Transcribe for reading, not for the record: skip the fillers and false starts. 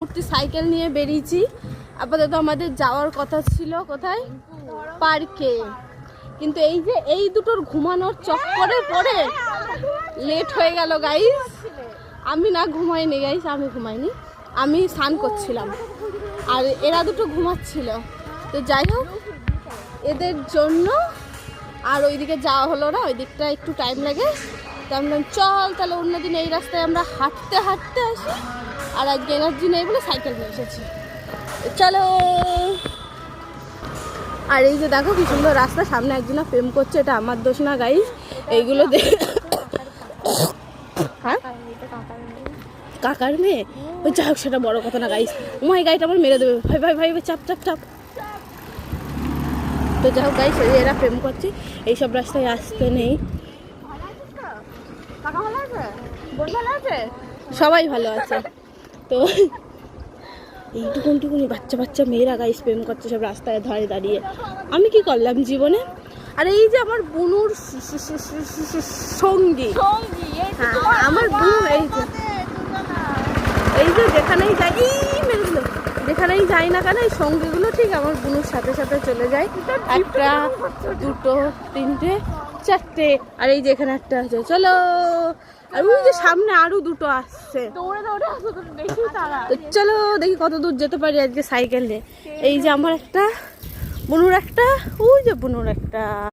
Cycle নিয়ে বেরিয়েছি। আপাতত আমাদের যাওয়ার কথা ছিল কোথায়, পার্কে, কিন্তু এই যে এই দুটোর ঘুমানোর চক্করে পড়ে লেট হয়ে গেল গাইস। আমি না ঘুমাইনি গাইস, আমি ঘুমাইনি, আমি স্নান করছিলাম আর এরা দুটো ঘুমাচ্ছিল। তো যাই হোক এদের জন্য আর ওইদিকে যাওয়া হলো না, ওই দিকটা একটু টাইম লাগে। তো আমরা চল তাহলে অন্যদিন এই রাস্তায় আমরা হাঁটতে হাঁটতে আসি, আর আজকে এনার্জি নেই বলে সাইকেল নিয়ে এসেছি। চলো। আর এই যে দেখো কি সুন্দর রাস্তা, সামনে একজনা প্রেম করছে, এটা আমার দোষ না গাইস, এইগুলো দেখে। হ্যাঁ কাকার মেয়ে, ওই যাই হোক সেটা বড় কথা না গাইস। ওই গাড়িটা আমার মেরে দেবে, ভাই ভাই ভাই চাপ চাপ চাপ। তো যাই হোক গাইস এরা প্রেম করছে, এইসব রাস্তায় আসতে নেই। সবাই ভালো আছে। তো এইটুকুনি বাচ্চা বাচ্চা মেয়েরা গাইস প্রেম করছে সব রাস্তায় ধারে দাঁড়িয়ে। আমি কি করলাম জীবনে? আর এই যে আমার বুনুর সঙ্গী, হ্যাঁ আমার বুনু, এই যে যেখানেই যাই মেরে দিল, যেখানেই যাই না কেন এই সঙ্গীগুলো ঠিক আমার বুনুর সাথে সাথে চলে যায়। একটা দুটো তিনটে চারটে, আর এই যে এখানে একটা আছে। চলো। আর ওই যে সামনে আরো দুটো আসছে, তো চলো দেখি কত দূর যেতে পারি আজকে সাইকেল নিয়ে। এই যে আমার একটা, বুনুর একটা, ওই যে বুনুর একটা।